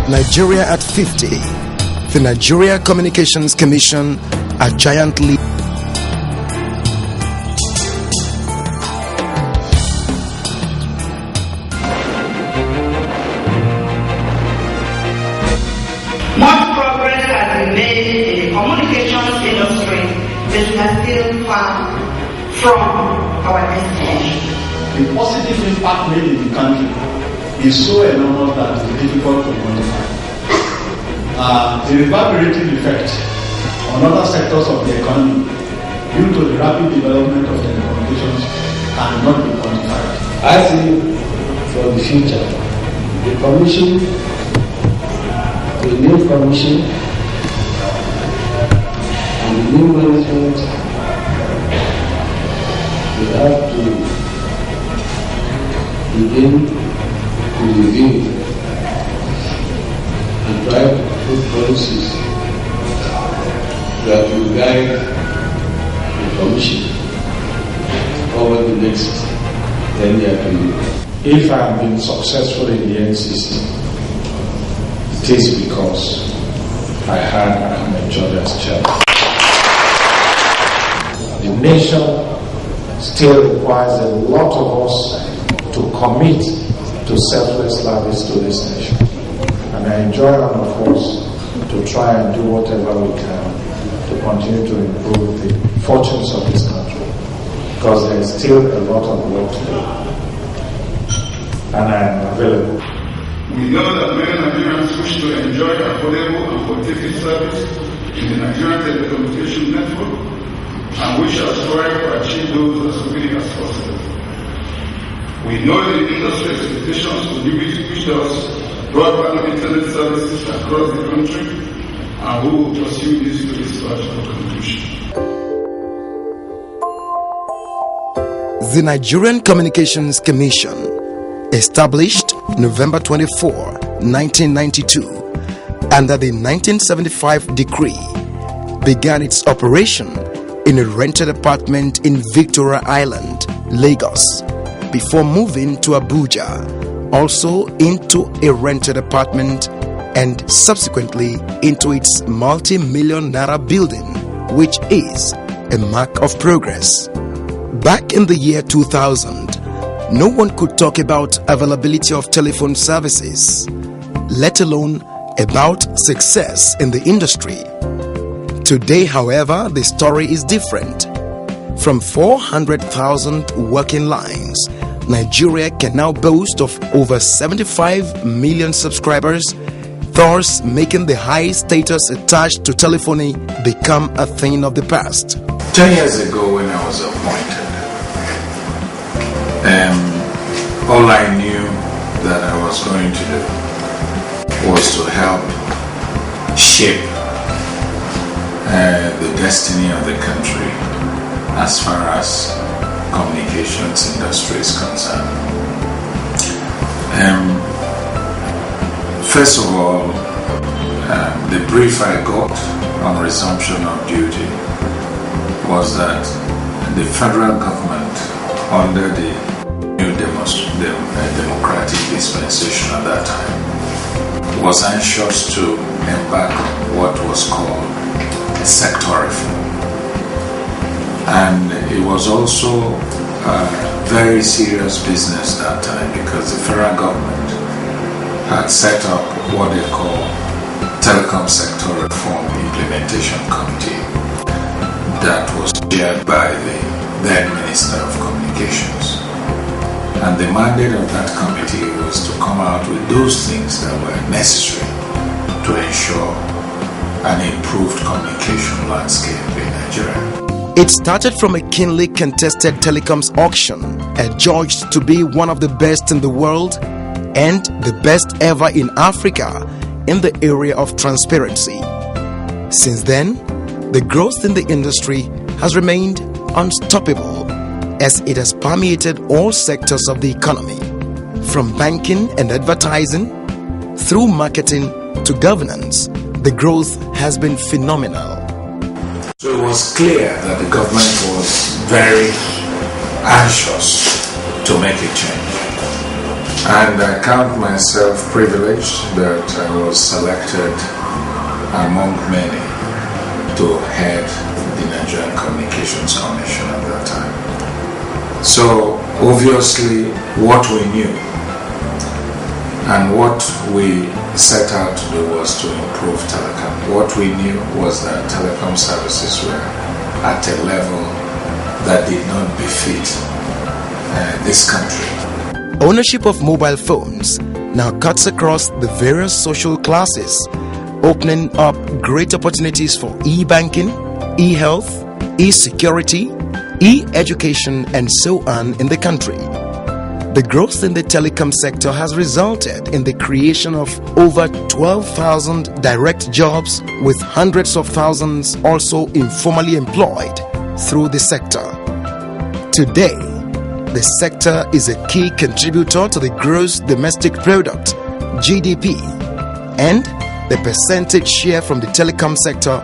Nigeria at 50. The Nigeria Communications Commission, a giant leap. Much progress has been made in the communications industry, but we are still far from our destination. The positive impact made in the country is so enormous that it's difficult to quantify. The reverberating effect on other sectors of the economy due to the rapid development of telecommunications cannot be quantified. I see for the future, the commission, the new commission, and the new management will have to begin to review and drive good policies that will guide the commission over the next 10-year period. If I have been successful in the NCC, it is because I had Ahmed Jordan as chairman. The nation still requires a lot of us to commit to selfless service to this nation. And I enjoy and of course to try and do whatever we can to continue to improve the fortunes of this country, because there is still a lot of work to do. And I am available. We know that many Nigerians wish to enjoy affordable and qualitative service in the Nigerian telecommunication network, and we shall strive to achieve those as quickly as possible. We know the industry expectations to ubiquitous broadband internet services across the country, and we will pursue this to its logical conclusion. The Nigerian Communications Commission, established November 24, 1992, under the 1975 decree, began its operation in a rented apartment in Victoria Island, Lagos, before moving to Abuja, also into a rented apartment, and subsequently into its multi-million naira building, which is a mark of progress. Back in the year 2000, no one could talk about availability of telephone services, let alone about success in the industry. Today, however, the story is different. From 400,000 working lines, Nigeria can now boast of over 75 million subscribers, thus making the high status attached to telephony become a thing of the past. 10 years ago when I was appointed, all I knew that I was going to do was to help shape the destiny of the country as far as communications industry is concerned. First of all, the brief I got on resumption of duty was that the federal government, under the new democratic dispensation at that time, was anxious to embark on what was called a sector reform. And it was also a very serious business that time, because the federal government had set up what they call Telecom Sector Reform Implementation Committee that was chaired by the then Minister of Communications. And the mandate of that committee was to come out with those things that were necessary to ensure an improved communication landscape in Nigeria. It started from a keenly contested telecoms auction, adjudged to be one of the best in the world and the best ever in Africa in the area of transparency. Since then, the growth in the industry has remained unstoppable, as it has permeated all sectors of the economy, from banking and advertising through marketing to governance. The growth has been phenomenal. So it was clear that the government was very anxious to make a change. And I count myself privileged that I was selected among many to head the Nigerian Communications Commission at that time. So obviously what we knew and what we set out to do was to improve telecom. What we knew was that telecom services were at a level that did not befit this country. Ownership of mobile phones now cuts across the various social classes, opening up great opportunities for e-banking, e-health, e-security, e-education, and so on in the country. The growth in the telecom sector has resulted in the creation of over 12,000 direct jobs, with hundreds of thousands also informally employed through the sector. Today, the sector is a key contributor to the gross domestic product, GDP, and the percentage share from the telecom sector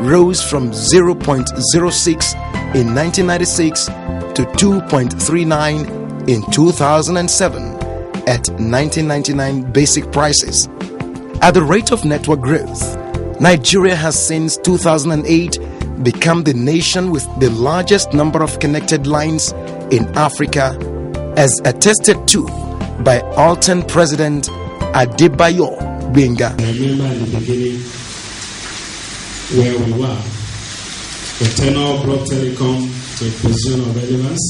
rose from 0.06 in 1996 to 2.39 in 2007 at 1999 basic prices. At the rate of network growth, Nigeria has since 2008 become the nation with the largest number of connected lines in Africa, as attested to by Alton President Adebayo Gbenga. I remember in the beginning where we were. The tenor brought telecom to a position of relevance.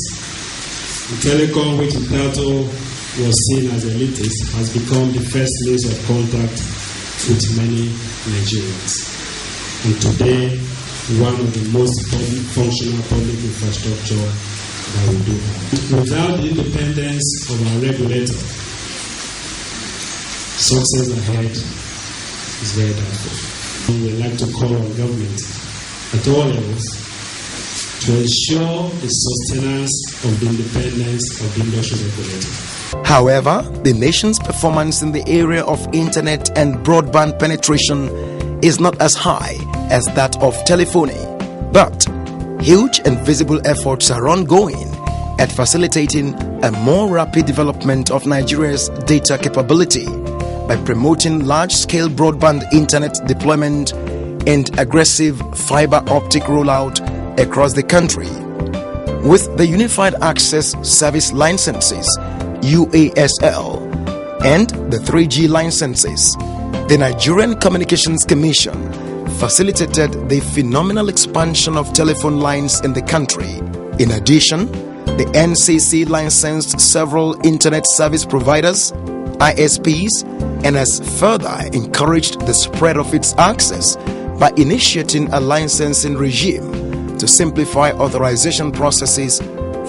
The telecom, which in Plato was seen as elitist, has become the first means of contact with many Nigerians. And today, one of the most functional public infrastructure that we do have. Without the independence of our regulator, success ahead is very doubtful. We would like to call on government at all levels to ensure the sustenance of the independence of the industry regulator. However, the nation's performance in the area of internet and broadband penetration is not as high as that of telephony, but huge and visible efforts are ongoing at facilitating a more rapid development of Nigeria's data capability by promoting large-scale broadband internet deployment and aggressive fiber optic rollout across the country. With the Unified Access Service Licenses (UASL) and the 3G licenses, the Nigerian Communications Commission facilitated the phenomenal expansion of telephone lines in the country. In addition, the NCC licensed several internet service providers, ISPs, and has further encouraged the spread of its access by initiating a licensing regime to simplify authorization processes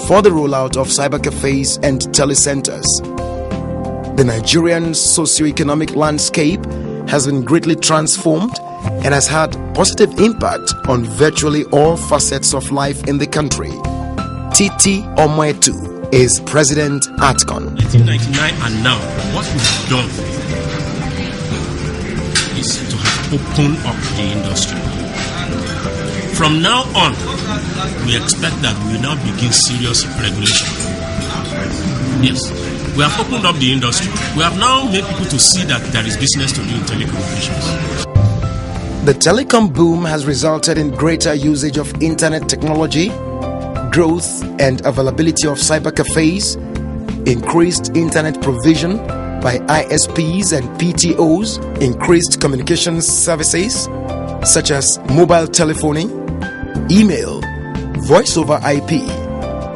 for the rollout of cybercafes and telecenters. The Nigerian socio-economic landscape has been greatly transformed and has had positive impact on virtually all facets of life in the country. Titi Omoetu is President ATCON. 1999 and now, what we've done is to have opened up the industry. From now on, we expect that we will now begin serious regulation. Yes, we have opened up the industry. We have now made people to see that there is business to do in telecommunications. The telecom boom has resulted in greater usage of internet technology, growth and availability of cybercafes, increased internet provision by ISPs and PTOs, increased communications services such as mobile telephony, email, voice over IP,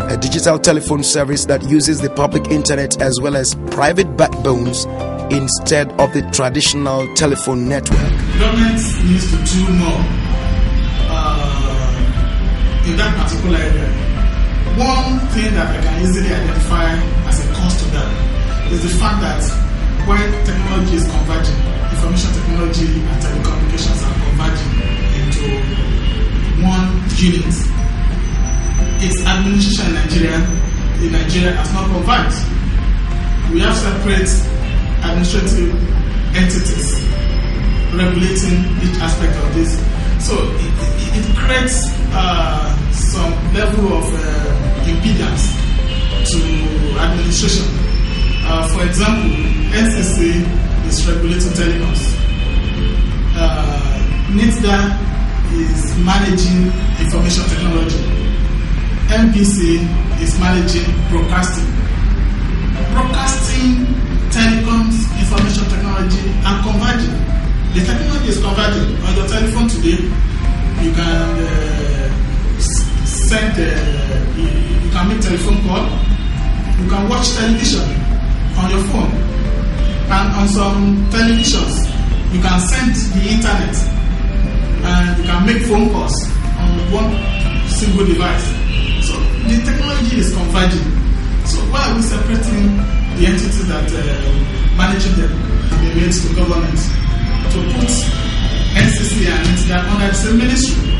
a digital telephone service that uses the public internet as well as private backbones instead of the traditional telephone network. Government needs to do more in that particular area. One thing that I can easily identify as a cost to that is the fact that when technology is converging, information technology and telecommunications are converging into one unit, its administration in Nigeria has not converged. We have separate administrative entities regulating each aspect of this. So it creates some level of impedance to administration For example, NCC is regulating telecoms. NITDA is managing information technology. MPC is managing broadcasting. Broadcasting, telecoms, information technology are converging. The technology is converging. On your telephone today, you can send, you can make telephone call, you can watch television on your phone, and on some televisions, you can send the internet, and you can make phone calls on one single device. So the technology is converging. So why are we separating the entities that managing them in the relates to government to put NCC and NTDA under the same ministry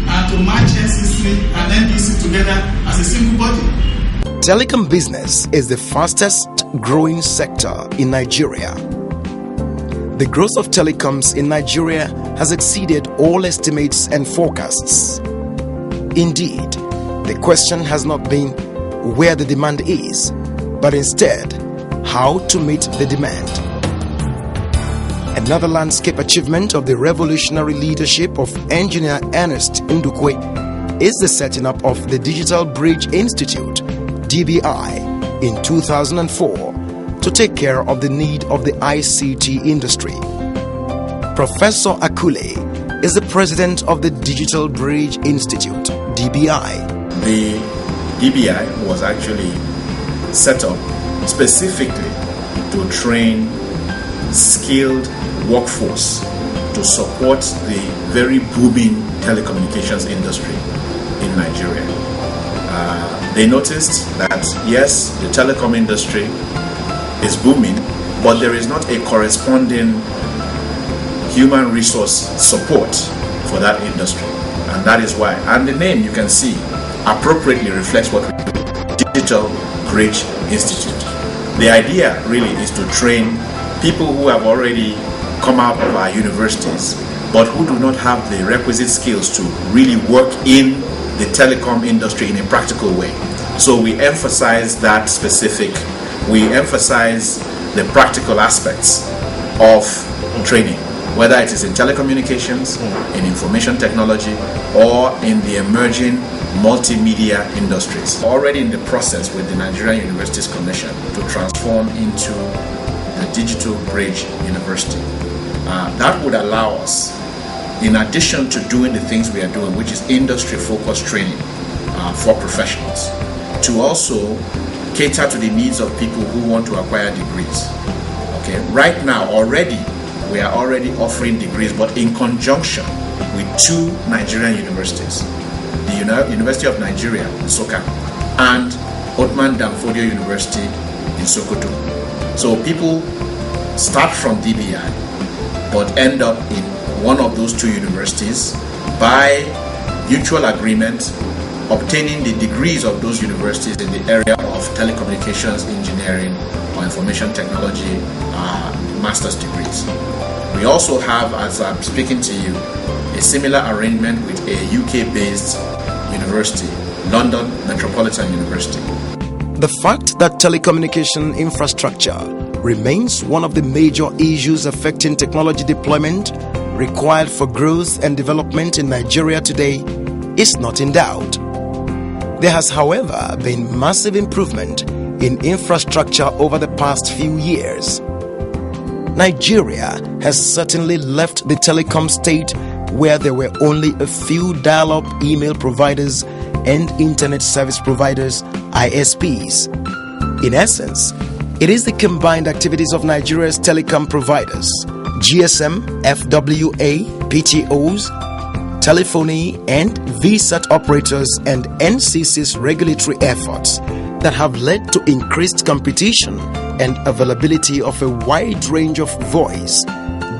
and to match NCC and NBC together as a single body? Telecom business is the fastest growing sector in Nigeria. The growth of telecoms in Nigeria has exceeded all estimates and forecasts. Indeed, the question has not been where the demand is, but instead, how to meet the demand. Another landscape achievement of the revolutionary leadership of Engineer Ernest Ndukwe is the setting up of the Digital Bridge Institute, DBI, in 2004 to take care of the need of the ICT industry. Professor Akule is the president of the Digital Bridge Institute, DBI. The DBI was actually set up specifically to train skilled workforce to support the very booming telecommunications industry in Nigeria. They noticed that yes, the telecom industry is booming, but there is not a corresponding human resource support for that industry, and that is why. And the name, you can see, appropriately reflects what we do: Digital Bridge Institute. The idea really is to train people who have already come out of our universities, but who do not have the requisite skills to really work in the telecom industry in a practical way. So we emphasize that specific, we emphasize the practical aspects of training, whether it is in telecommunications, in information technology, or in the emerging multimedia industries. Already in the process with the Nigerian Universities Commission to transform into the Digital Bridge University. That would allow us, in addition to doing the things we are doing, which is industry-focused training for professionals, to also cater to the needs of people who want to acquire degrees. Okay, right now already we are already offering degrees, but in conjunction with two Nigerian universities, the University of Nigeria, Nsukka, and Othman Danfodio University in Sokoto. So people start from DBI, but end up in one of those two universities by mutual agreement, obtaining the degrees of those universities in the area of telecommunications engineering or information technology master's degrees. We also have, as I'm speaking to you, a similar arrangement with a UK-based university, London Metropolitan University. The fact that telecommunication infrastructure remains one of the major issues affecting technology deployment required for growth and development in Nigeria today is not in doubt. There has, however, been massive improvement in infrastructure over the past few years. Nigeria has certainly left the telecom state where there were only a few dial-up email providers and internet service providers, ISPs. In essence, it is the combined activities of Nigeria's telecom providers, GSM, FWA, PTOs, telephony and VSAT operators, and NCC's regulatory efforts that have led to increased competition and availability of a wide range of voice,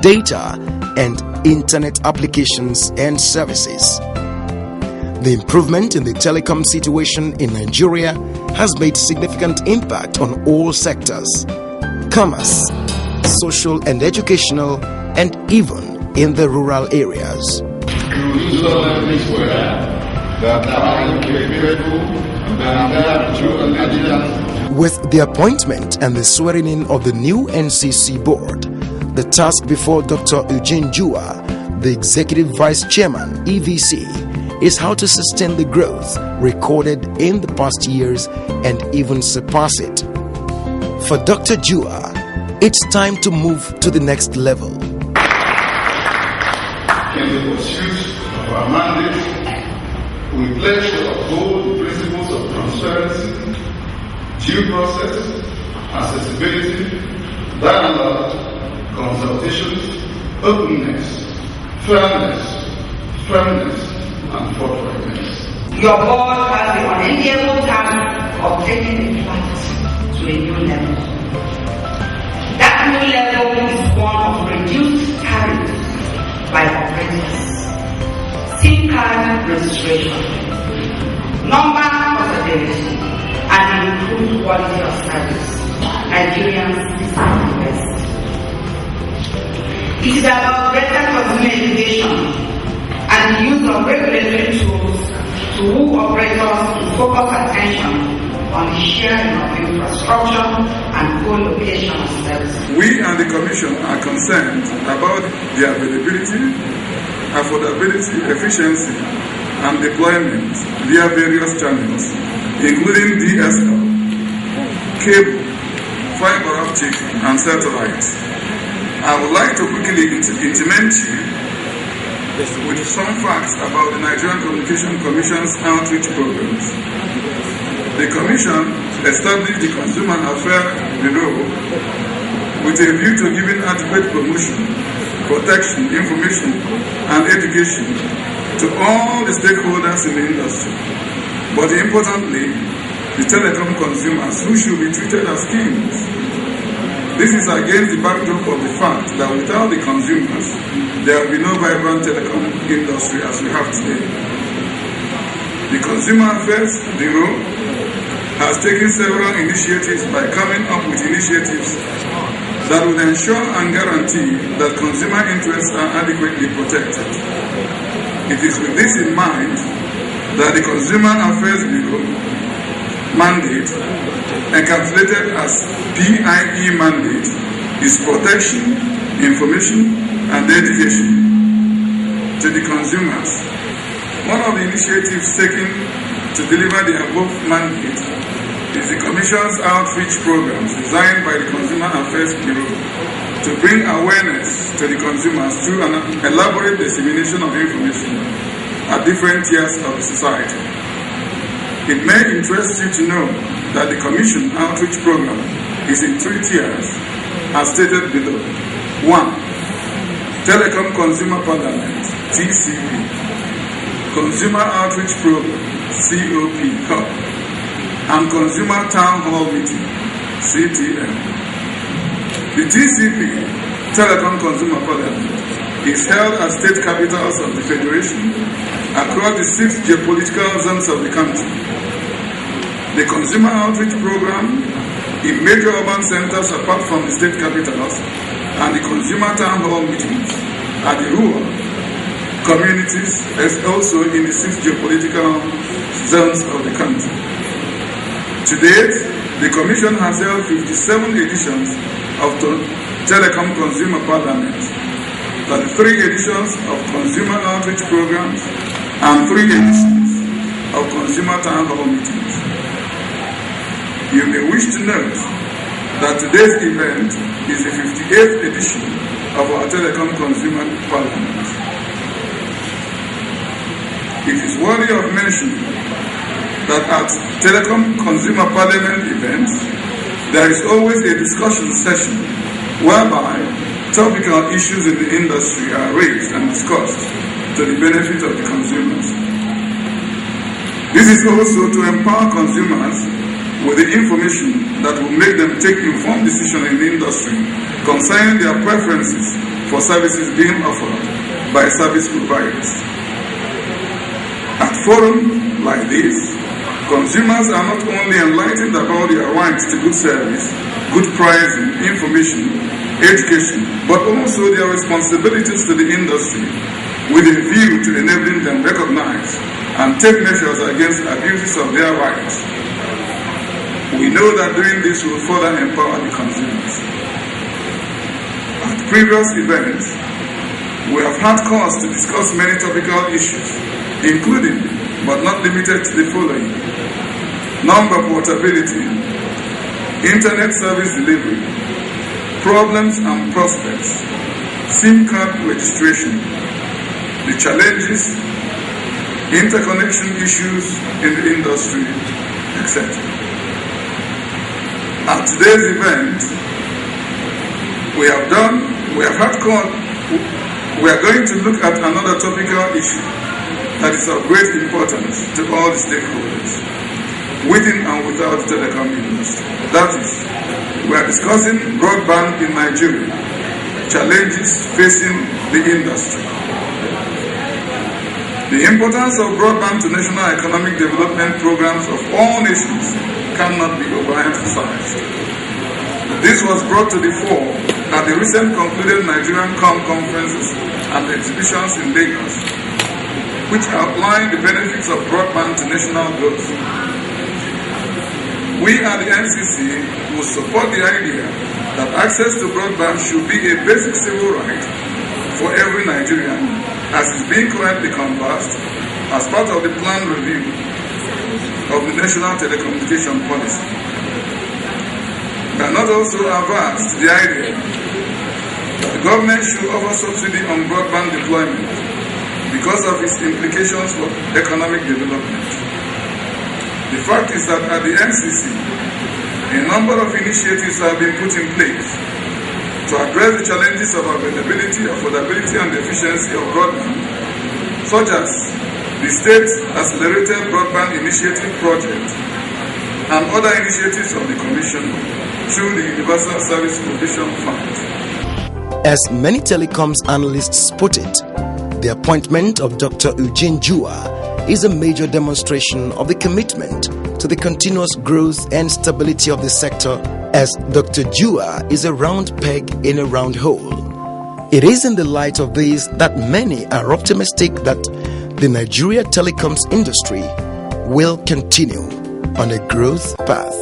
data, and internet applications and services. The improvement in the telecom situation in Nigeria has made significant impact on all sectors: commerce, social and educational, and even in the rural areas. You solemnly swear that I will be faithful and bear true allegiance With the appointment and the swearing in of the new NCC board, the task before Dr. Eugene Jua, the Executive Vice Chairman, EVC, is how to sustain the growth recorded in the past years and even surpass it. For Dr. Jua, it's time to move to the next level. In the pursuit of our mandate, we pledge to uphold the principles of transparency, due process, accessibility, dialogue, consultations, openness, fairness, firmness, and forthrightness. Your board has the unenviable task of taking the fight to a new level. That new level is one of reduced tariffs by operators, SIM card registration, number portability, and improved quality of service. Nigerians deserve the best. It is about better consumer education and the use of regulatory tools to woo operators to focus attention on the sharing of infrastructure and co-location of services. We and the Commission are concerned about the availability, affordability, efficiency, and deployment via various channels, including DSL, cable, fiber optic, and satellite. I would like to quickly intimate you with some facts about the Nigerian Communication Commission's outreach programs. The Commission established the Consumer Affairs Bureau with a view to giving adequate promotion, protection, information, and education to all the stakeholders in the industry, but importantly, the telecom consumers who should be treated as kings. This is against the backdrop of the fact that without the consumers, there will be no vibrant telecom industry as we have today. The Consumer Affairs Bureau has taken several initiatives by coming up with initiatives that will ensure and guarantee that consumer interests are adequately protected. It is with this in mind that the Consumer Affairs Bureau mandate, encapsulated as PIE mandate, is protection, information, and education to the consumers. One of the initiatives taken to deliver the above mandate is the Commission's outreach programs designed by the Consumer Affairs Bureau to bring awareness to the consumers through an elaborate dissemination of information at different tiers of the society. It may interest you to know that the Commission outreach program is in 3 tiers, as stated below. 1. Telecom Consumer Parliament, TCP. Consumer Outreach Program, COP, and Consumer Town Hall Meeting, CTM. The TCP, Telecom Consumer Parliament, is held at state capitals of the Federation across the 6 geopolitical zones of the country. The Consumer Outreach Program in major urban centers apart from the state capitals and the Consumer Town Hall meetings at the rural communities as also in the 6 geopolitical zones of the country. To date, the Commission has held 57 editions of the Telecom Consumer Parliament, 33 editions of Consumer Outreach Programs, and 3 editions of Consumer Town Hall meetings. You may wish to note that today's event is the 58th edition of our Telecom Consumer Parliament. It is worthy of mention that at Telecom Consumer Parliament events, there is always a discussion session whereby topical issues in the industry are raised and discussed to the benefit of the consumers. This is also to empower consumers with the information that will make them take informed decisions in the industry concerning their preferences for services being offered by service providers. At forums like this, consumers are not only enlightened about their rights to good service, good pricing, information, education, but also their responsibilities to the industry with a view to enabling them recognize and take measures against abuses of their rights. We We know that doing this will further empower the consumers. At previous events, we have had cause to discuss many topical issues, including, but not limited to the following: number portability, internet service delivery, problems and prospects, SIM card registration, the challenges, interconnection issues in the industry, etc. At today's event, we are going to look at another topical issue that is of great importance to all the stakeholders within and without the telecom industry. That is, we are discussing broadband in Nigeria, challenges facing the industry. The importance of broadband to national economic development programs of all nations cannot be overemphasized. This was brought to the fore at the recent concluded Nigerian conferences and exhibitions in Lagos, which outlined the benefits of broadband to national growth. We at the NCC will support the idea that access to broadband should be a basic civil right for every Nigerian, as is being currently canvassed as part of the planned review of the National Telecommunication Policy. We are not also averse to the idea that the government should offer subsidy on broadband deployment because of its implications for economic development. The fact is that at the NCC, a number of initiatives have been put in place to address the challenges of availability, affordability, and efficiency of broadband, such as the State Accelerated Broadband Initiative Project and other initiatives of the Commission through the Universal Service Provision Fund. As many telecoms analysts put it, the appointment of Dr. Eugene Jua is a major demonstration of the commitment to the continuous growth and stability of the sector, as Dr. Jua is a round peg in a round hole. It is in the light of this that many are optimistic that the Nigeria telecoms industry will continue on a growth path.